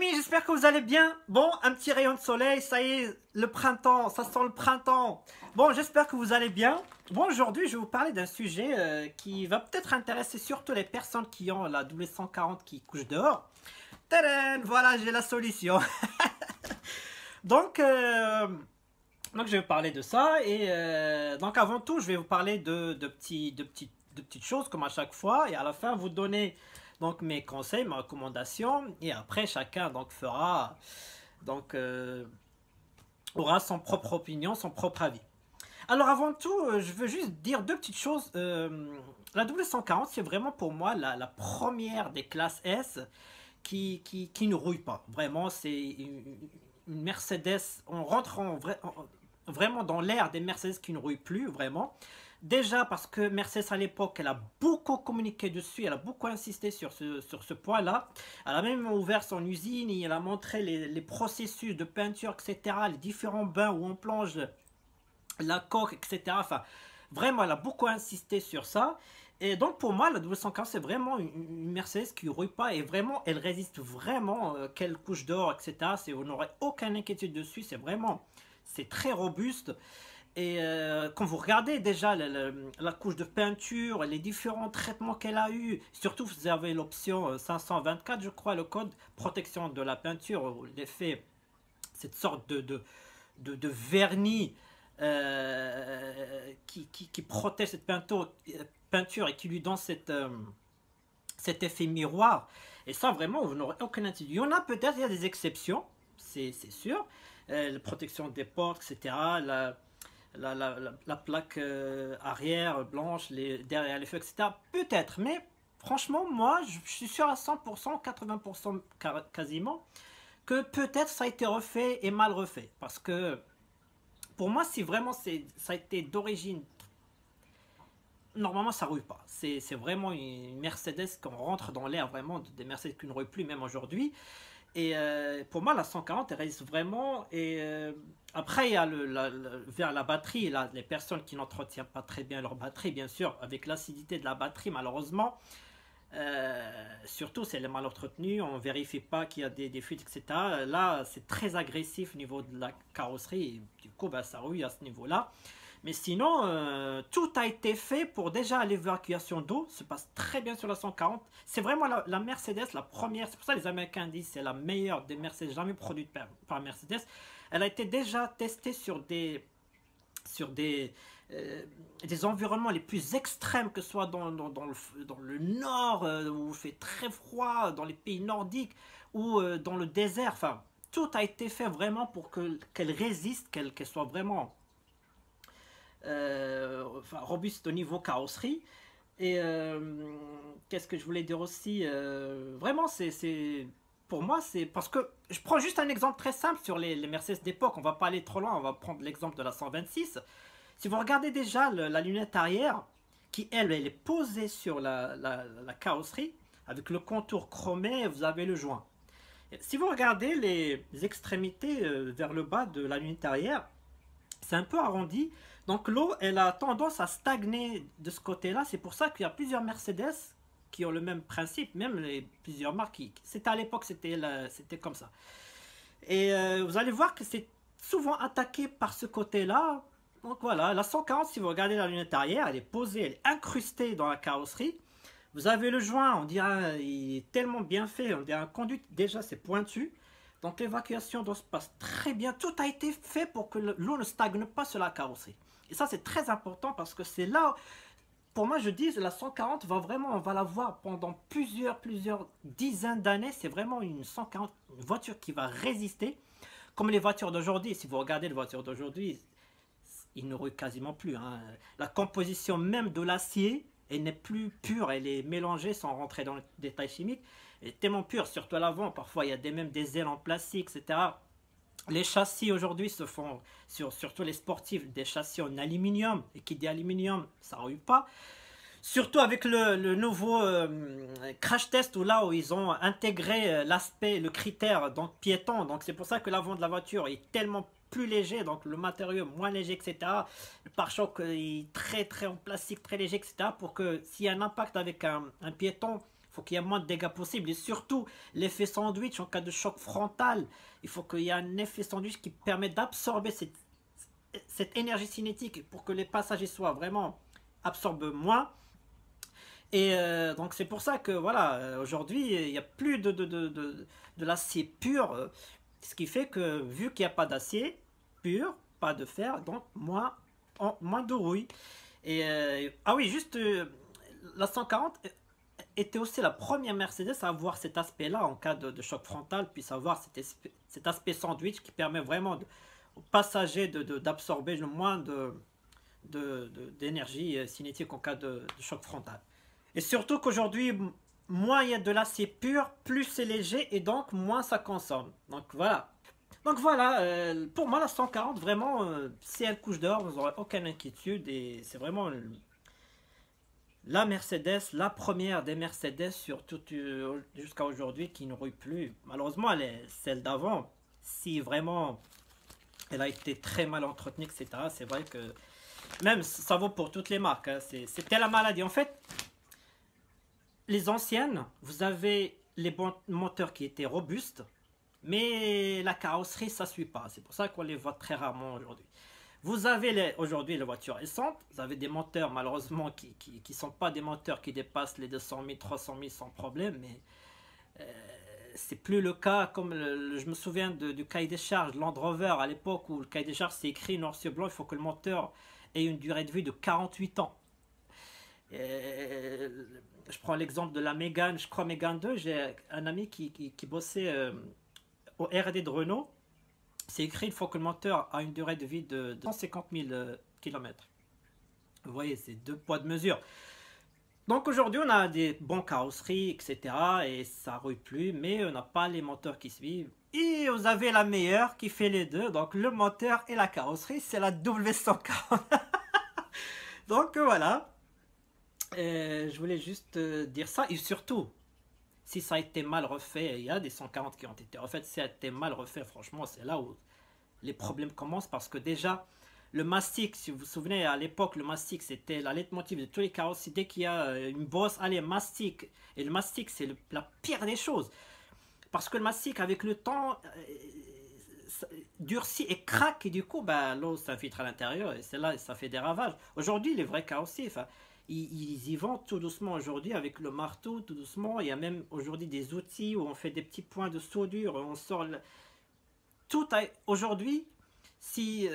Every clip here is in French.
amis, j'espère que vous allez bien. Bon, un petit rayon de soleil, ça y est, le printemps, ça sent le printemps. Bon, j'espère que vous allez bien. Bon, aujourd'hui, je vais vous parler d'un sujet qui va peut-être intéresser surtout les personnes qui ont la W140 qui couchent dehors. Tadam, voilà, j'ai la solution. Donc, je vais vous parler de ça. Et donc, avant tout, je vais vous parler de petites choses comme à chaque fois. Et à la fin, vous donner donc mes conseils, mes recommandations. Et après, chacun donc fera donc aura son propre opinion, son propre avis. Alors avant tout, je veux juste dire deux petites choses. La W140, c'est vraiment pour moi la première des classes S qui ne rouille pas. Vraiment, c'est une Mercedes. On rentre vraiment dans l'ère des Mercedes qui ne rouillent plus, vraiment. Déjà parce que Mercedes à l'époque, elle a beaucoup communiqué dessus, elle a beaucoup insisté sur ce point-là. Elle a même ouvert son usine et elle a montré les processus de peinture, etc., les différents bains où on plonge la coque, etc. Enfin, vraiment, elle a beaucoup insisté sur ça. Et donc, pour moi, la W140, c'est vraiment une Mercedes qui ne rouille pas et vraiment, elle résiste vraiment, qu'elle couche dehors, etc. Vous n'aurez aucune inquiétude dessus. C'est très robuste. Et quand vous regardez déjà la couche de peinture, les différents traitements qu'elle a eu, surtout vous avez l'option 524, je crois, le code protection de la peinture, l'effet, cette sorte de vernis qui protège cette peinture et qui lui donne cet effet miroir. Et ça, vraiment, vous n'aurez aucune inquiétude. Il y en a peut-être, il y a des exceptions, c'est sûr. La protection des portes, etc. La plaque arrière blanche, derrière les feux, etc. Peut-être, mais franchement, moi, je suis sûr à 100%, 80% quasiment, que peut-être ça a été refait et mal refait. Parce que pour moi, si vraiment ça a été d'origine, normalement ça rouille pas. C'est vraiment une Mercedes qu'on rentre dans l'ère vraiment des Mercedes qui ne rouillent plus même aujourd'hui. Et pour moi, la 140, elle résiste vraiment. Et après, il y a vers la batterie, là, les personnes qui n'entretiennent pas très bien leur batterie, bien sûr, avec l'acidité de la batterie, malheureusement. Surtout si elle est mal entretenue, on ne vérifie pas qu'il y a des fuites, etc. Là, c'est très agressif au niveau de la carrosserie. Et du coup, bah, ça rouille à ce niveau-là. Mais sinon, tout a été fait pour déjà l'évacuation d'eau. Se passe très bien sur la 140. C'est vraiment la Mercedes, la première. C'est pour ça que les Américains disent que c'est la meilleure des Mercedes jamais produite par Mercedes. Elle a été déjà testée sur des environnements les plus extrêmes, que ce soit dans le nord, où il fait très froid, dans les pays nordiques, ou dans le désert. Enfin, tout a été fait vraiment pour qu'elle résiste, qu'elle soit vraiment robuste au niveau carrosserie. Et qu'est-ce que je voulais dire aussi, vraiment pour moi c'est parce que je prends juste un exemple très simple sur les Mercedes d'époque. On va pas aller trop loin, on va prendre l'exemple de la 126. Si vous regardez déjà la lunette arrière qui elle est posée sur la carrosserie avec le contour chromé, vous avez le joint. Et si vous regardez les extrémités vers le bas de la lunette arrière, c'est un peu arrondi. Donc l'eau, elle a tendance à stagner de ce côté-là. C'est pour ça qu'il y a plusieurs Mercedes qui ont le même principe, même plusieurs marques. C'était à l'époque, c'était comme ça. Et vous allez voir que c'est souvent attaqué par ce côté-là. Donc voilà, la 140, si vous regardez la lunette arrière, elle est posée, elle est incrustée dans la carrosserie. Vous avez le joint, on dirait, il est tellement bien fait, on dirait un conduit, déjà c'est pointu. Donc l'évacuation se passe très bien. Tout a été fait pour que l'eau ne stagne pas sur la carrosserie. Et ça, c'est très important parce que c'est là, pour moi, je dis, la 140 on va la voir pendant plusieurs dizaines d'années. C'est vraiment une 140, une voiture qui va résister. Comme les voitures d'aujourd'hui. Si vous regardez les voitures d'aujourd'hui, ils ne roulent quasiment plus. Hein. La composition même de l'acier, elle n'est plus pure. Elle est mélangée sans rentrer dans les détails chimiques. Elle est tellement pure, surtout à l'avant. Parfois, il y a même des ailes en plastique, etc. Les châssis aujourd'hui se font, surtout les sportifs, des châssis en aluminium. Et qui dit aluminium, ça ne rouille pas. Surtout avec le nouveau crash test où ils ont intégré l'aspect, le critère donc piéton. Donc c'est pour ça que l'avant de la voiture est tellement plus léger, donc le matériau moins léger, etc. Le pare-choc est très en plastique, très léger, etc. Pour que s'il y a un impact avec un piéton, faut qu'il y ait moins de dégâts possible. Et surtout, l'effet sandwich en cas de choc frontal. Il faut qu'il y ait un effet sandwich qui permet d'absorber cette énergie cinétique pour que les passagers soient vraiment absorbent moins. Et donc c'est pour ça que voilà, aujourd'hui, il n'y a plus de l'acier pur. Ce qui fait que vu qu'il n'y a pas d'acier pur, pas de fer, donc moins de rouille. Et ah oui, juste la 140 était aussi la première Mercedes à avoir cet aspect-là en cas de choc frontal, puis avoir cet aspect sandwich qui permet vraiment aux passagers d'absorber le moins d'énergie cinétique en cas de choc frontal. Et surtout qu'aujourd'hui, moins il y a de l'acier pur, plus c'est léger et donc moins ça consomme. Donc voilà. Donc voilà, pour moi la 140 vraiment, c'est une couche d'or, vous n'aurez aucune inquiétude et c'est vraiment la Mercedes, la première des Mercedes surtout jusqu'à aujourd'hui qui ne rouille plus. Malheureusement, celle d'avant, si vraiment elle a été très mal entretenue, etc. C'est vrai que même ça vaut pour toutes les marques. Hein, c'était la maladie. En fait, les anciennes, vous avez les bons moteurs qui étaient robustes, mais la carrosserie, ça ne suit pas. C'est pour ça qu'on les voit très rarement aujourd'hui. Vous avez aujourd'hui les voitures récentes, vous avez des moteurs malheureusement qui ne sont pas des moteurs qui dépassent les 200 000, 300 000 sans problème, mais c'est plus le cas comme je me souviens du cahier des charges Land Rover à l'époque où le cahier des charges c'est écrit noir sur blanc, il faut que le moteur ait une durée de vie de 48 ans. Je prends l'exemple de la Mégane, je crois Mégane 2, j'ai un ami qui bossait au R&D de Renault. C'est écrit, il faut que le moteur a une durée de vie de 150 000 km. Vous voyez, c'est deux poids de mesure. Donc aujourd'hui, on a des bons carrosseries, etc. Et ça ne rouille plus, mais on n'a pas les moteurs qui suivent. Et vous avez la meilleure qui fait les deux. Donc le moteur et la carrosserie, c'est la W140. Donc voilà. Je voulais juste dire ça. Et surtout, si ça a été mal refait, il y a des 140 qui ont été refaits. Si ça a été mal refait, franchement, c'est là où les problèmes commencent. Parce que déjà, le mastic, si vous vous souvenez, à l'époque, le mastic, c'était la leitmotiv de tous les carrosses. Dès qu'il y a une bosse, allez, mastic. Et le mastic, c'est la pire des choses. Parce que le mastic, avec le temps, durcit et craque. Et du coup, bah, l'eau s'infiltre à l'intérieur. Et c'est là que ça fait des ravages. Aujourd'hui, les vrais carrossiers, ils y vont tout doucement aujourd'hui avec le marteau, tout doucement. Il y a même aujourd'hui des outils où on fait des petits points de soudure, on sort aujourd'hui, si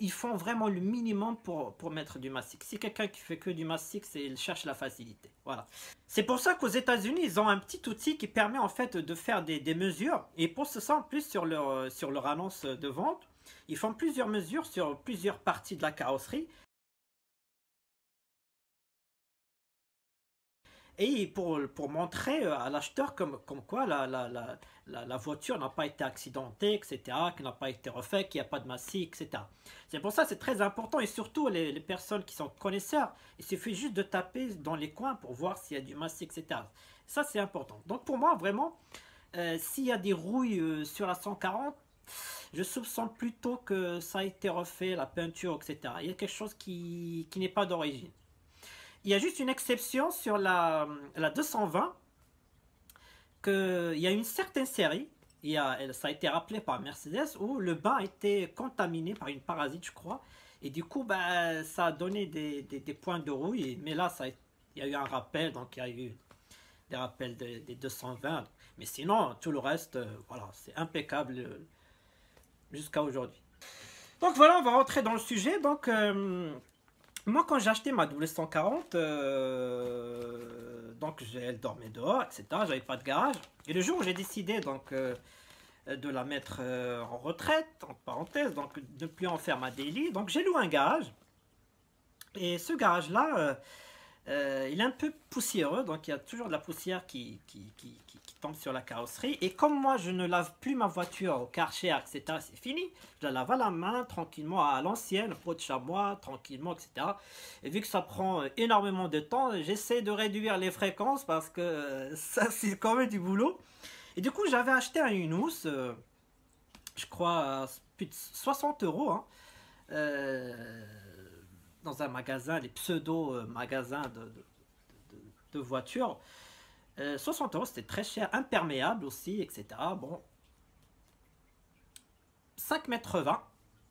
ils font vraiment le minimum pour mettre du mastic. Si quelqu'un qui fait que du mastic, il cherche la facilité. Voilà. C'est pour ça qu'aux États-Unis, ils ont un petit outil qui permet en fait de faire des mesures. Et pour ça, en plus sur leur annonce de vente, ils font plusieurs mesures sur plusieurs parties de la carrosserie. Et pour montrer à l'acheteur comme quoi la voiture n'a pas été accidentée, etc., qu'elle n'a pas été refaite, qu'il n'y a pas de mastic, etc. C'est pour ça que c'est très important, et surtout les personnes qui sont connaisseurs, il suffit juste de taper dans les coins pour voir s'il y a du mastic, etc. Ça, c'est important. Donc pour moi, vraiment, s'il y a des rouilles sur la 140, je soupçonne plutôt que ça a été refait, la peinture, etc. Il y a quelque chose qui n'est pas d'origine. Il y a juste une exception sur la 220, qu'il y a une certaine série, ça a été rappelé par Mercedes, où le bain a été contaminé par une parasite, je crois. Et du coup, bah, ça a donné des points de rouille. Mais là, il y a eu un rappel, donc il y a eu des rappels des 220. Mais sinon, tout le reste, voilà, c'est impeccable jusqu'à aujourd'hui. Donc voilà, on va rentrer dans le sujet. Donc... moi, quand j'ai acheté ma W140, donc elle dormait dehors, etc. J'avais pas de garage. Et le jour où j'ai décidé donc de la mettre en retraite, entre parenthèses, donc de ne plus en faire ma daily, donc j'ai loué un garage. Et ce garage-là, il est un peu poussiéreux, donc il y a toujours de la poussière qui tombe sur la carrosserie. Et comme moi, je ne lave plus ma voiture au Karcher, etc., c'est fini. Je la lave à la main, tranquillement, à l'ancienne, pot de chamois, tranquillement, etc. Et vu que ça prend énormément de temps, j'essaie de réduire les fréquences parce que ça, c'est quand même du boulot. Et du coup, j'avais acheté un Unus, je crois, à plus de 60 €, hein, dans un magasin, les pseudo-magasins de voitures. 60 €, c'était très cher, imperméable aussi, etc. Bon, 5,20 m.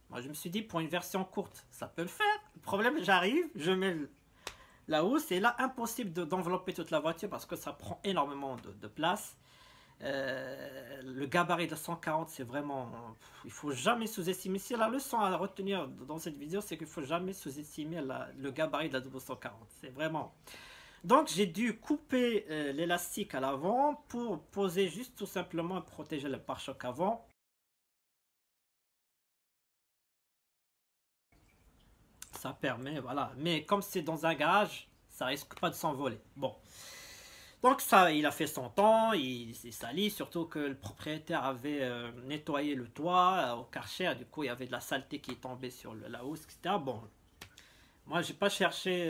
Moi, je me suis dit, pour une version courte, ça peut le faire. Le problème, j'arrive, je mets la housse, et là, impossible d'envelopper toute la voiture parce que ça prend énormément de place. Le gabarit de 140, c'est vraiment... Il faut jamais sous-estimer. Si la leçon à retenir dans cette vidéo, c'est qu'il faut jamais sous-estimer le gabarit de la 240. C'est vraiment... Donc j'ai dû couper l'élastique à l'avant pour poser juste tout simplement et protéger le pare-choc avant. Ça permet, voilà. Mais comme c'est dans un garage, ça risque pas de s'envoler. Bon. Donc ça, il a fait son temps, il s'est sali, surtout que le propriétaire avait nettoyé le toit au Karcher, du coup il y avait de la saleté qui est tombée sur la housse, etc. Bon, moi j'ai pas cherché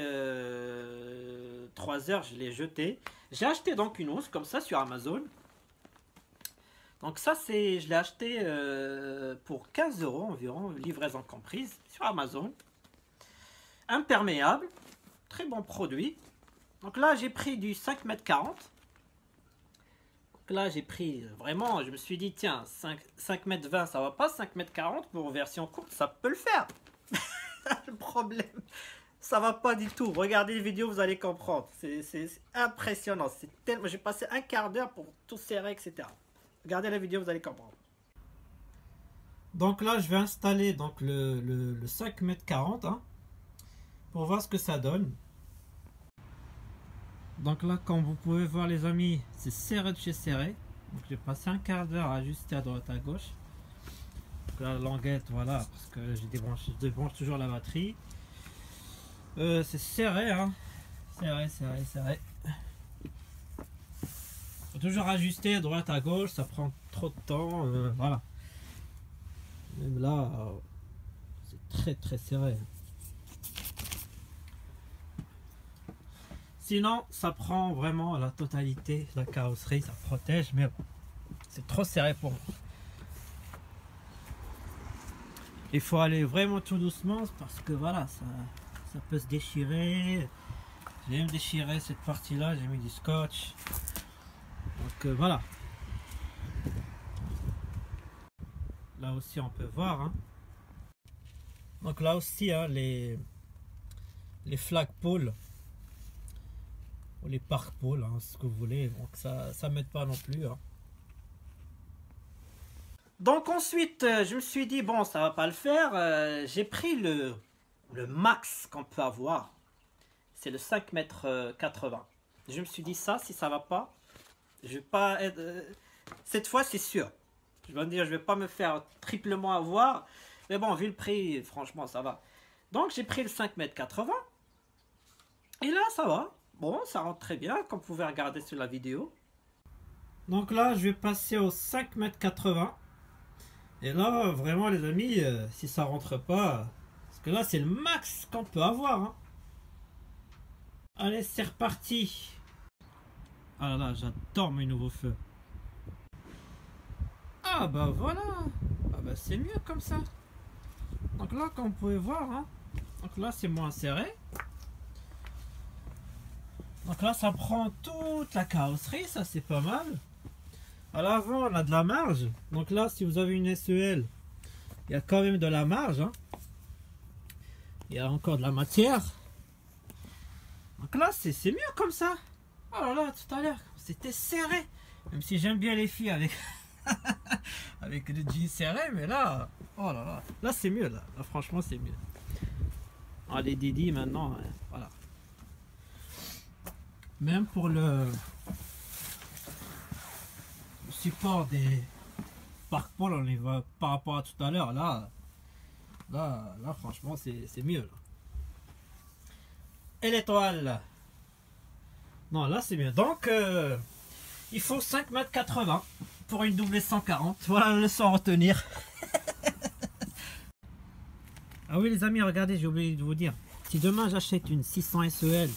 3 heures, je l'ai jeté. J'ai acheté donc une housse comme ça sur Amazon. Donc ça, je l'ai acheté pour 15 € environ, livraison comprise, sur Amazon. Imperméable, très bon produit. Donc là, j'ai pris du 5,40 m. Donc là, j'ai pris vraiment, je me suis dit, tiens, 5,20 m, ça va pas, 5,40 m pour version courte, ça peut le faire. Le problème, ça va pas du tout. Regardez les vidéos, vous allez comprendre. C'est impressionnant. J'ai passé un quart d'heure pour tout serrer, etc. Regardez la vidéo, vous allez comprendre. Donc là, je vais installer donc le 5,40 m hein, pour voir ce que ça donne. Donc là, comme vous pouvez voir les amis, c'est serré de chez serré. Donc j'ai passé un quart d'heure à ajuster à droite à gauche. Donc là, la languette, voilà, parce que je débranche toujours la batterie. C'est serré, hein. Serré. Faut toujours ajuster à droite à gauche, ça prend trop de temps, voilà. Même là, c'est très serré. Sinon, ça prend vraiment la totalité de la carrosserie, ça protège, mais bon, c'est trop serré pour moi. Il faut aller vraiment tout doucement parce que voilà, ça peut se déchirer. J'ai même déchiré cette partie-là, j'ai mis du scotch. Donc voilà. Là aussi, on peut voir. Hein. Donc là aussi, hein, les flagpoles. Les parc-pôles, hein, ce que vous voulez, donc ça m'aide pas non plus. Hein. Donc ensuite, je me suis dit, bon, ça va pas le faire. J'ai pris le max qu'on peut avoir. C'est le 5,80 m. Je me suis dit, ça, si ça va pas, je vais pas être... cette fois, c'est sûr. Je vais me dire, je vais pas me faire triplement avoir. Mais bon, vu le prix, franchement, ça va. Donc j'ai pris le 5,80 m. Et là, ça va. Bon, ça rentre très bien, comme vous pouvez regarder sur la vidéo. Donc là, je vais passer au 5,80 m. Et là, vraiment les amis, si ça rentre pas, parce que là, c'est le max qu'on peut avoir. Hein. Allez, c'est reparti. Ah là là, j'adore mes nouveaux feux. Ah bah voilà. Ah bah c'est mieux comme ça. Donc là, comme vous pouvez voir, hein, donc là, c'est moins serré. Donc là, ça prend toute la carrosserie, ça c'est pas mal. À l'avant, on a de la marge. Donc là, si vous avez une SEL, il y a quand même de la marge. Hein. Il y a encore de la matière. Donc là, c'est mieux comme ça. Oh là là, tout à l'heure, c'était serré. Même si j'aime bien les filles avec, avec le jean serré, mais là, oh là là, là c'est mieux. Là, franchement, c'est mieux. Ah, les Didi maintenant, voilà. Même pour le support des parc-pôles, on y va par rapport à tout à l'heure. Là, franchement, c'est mieux. Là. Et l'étoile. Non, là, c'est mieux. Donc, il faut 5,80 m pour une double 140. Voilà la leçon à retenir. Ah oui, les amis, regardez, j'ai oublié de vous dire. Si demain j'achète une 600 SEL,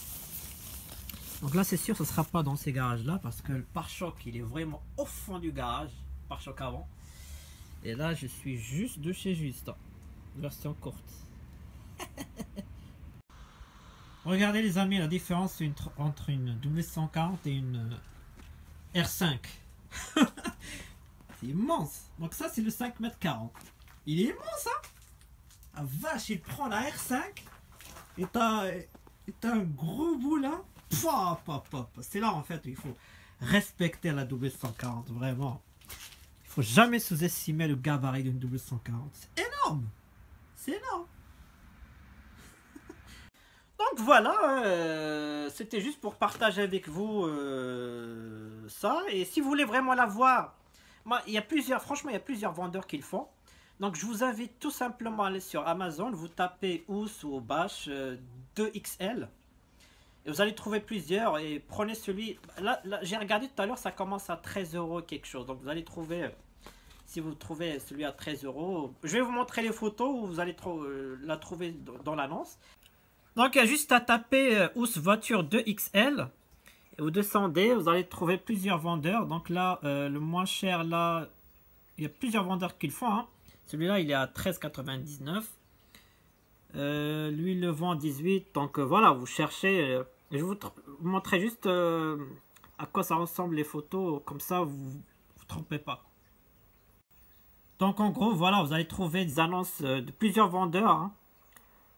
donc là c'est sûr ce ne sera pas dans ces garages là parce que le pare-choc il est vraiment au fond du garage, pare-choc avant. Et là je suis juste de chez Juste, version courte. Regardez les amis la différence entre une WD-140 et une R5. C'est immense. Donc ça, c'est le 5,40 m. Il est immense, hein. Ah vache, il prend la R5 et t'as un gros bout là. C'est là en fait où il faut respecter la W140, vraiment. Il faut jamais sous-estimer le gabarit d'une W140. C'est énorme. C'est énorme. Donc voilà, c'était juste pour partager avec vous ça. Et si vous voulez vraiment la voir, moi, il y a plusieurs, franchement, il y a plusieurs vendeurs qui le font. Donc je vous invite tout simplement à aller sur Amazon, vous tapez Ous ou Bash 2XL. Et vous allez trouver plusieurs et prenez celui... Là j'ai regardé tout à l'heure, ça commence à 13 € quelque chose. Donc vous allez trouver, si vous trouvez celui à 13 €, je vais vous montrer les photos où vous allez la trouver dans l'annonce. Donc il y a juste à taper Ous voiture 2XL. Et vous descendez, vous allez trouver plusieurs vendeurs. Donc là, le moins cher, là, il y a plusieurs vendeurs qui le font, hein. Celui-là, il est à 13,99 €. Lui, il le vend 18. Donc voilà, vous cherchez. Je vous montrer juste à quoi ça ressemble les photos. Comme ça, vous vous trompez pas. Donc en gros, voilà, vous allez trouver des annonces de plusieurs vendeurs, hein.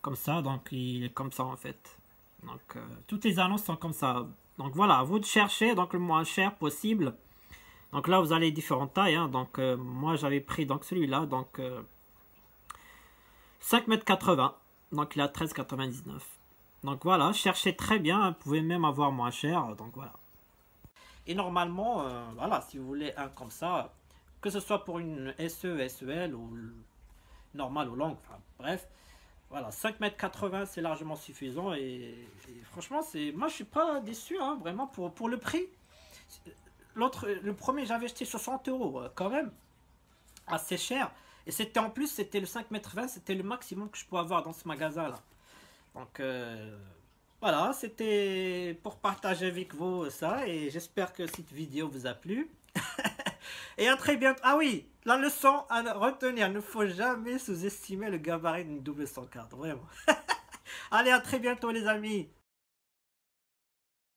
Comme ça, donc il est comme ça en fait. Donc toutes les annonces sont comme ça. Donc voilà, à vous de chercher donc le moins cher possible. Donc là, vous avez différentes tailles, hein. Donc moi, j'avais pris donc celui-là, donc 5,80 m. Donc il a 13,99 €. Donc voilà, cherchez très bien, vous pouvez même avoir moins cher. Donc voilà. Et normalement, voilà, si vous voulez un comme ça, que ce soit pour une SE, SEL ou normal ou longue, enfin bref. Voilà, 5,80 m, c'est largement suffisant et franchement, moi je suis pas déçu, hein, vraiment pour le prix. Le premier, j'avais acheté 60 € quand même, assez cher. Et c'était en plus, c'était le 5,20 m, c'était le maximum que je pouvais avoir dans ce magasin là. Donc voilà, c'était pour partager avec vous ça et j'espère que cette vidéo vous a plu. Et à très bientôt. Ah oui, la leçon à retenir, il ne faut jamais sous-estimer le gabarit d'une W140, vraiment. Allez, à très bientôt les amis.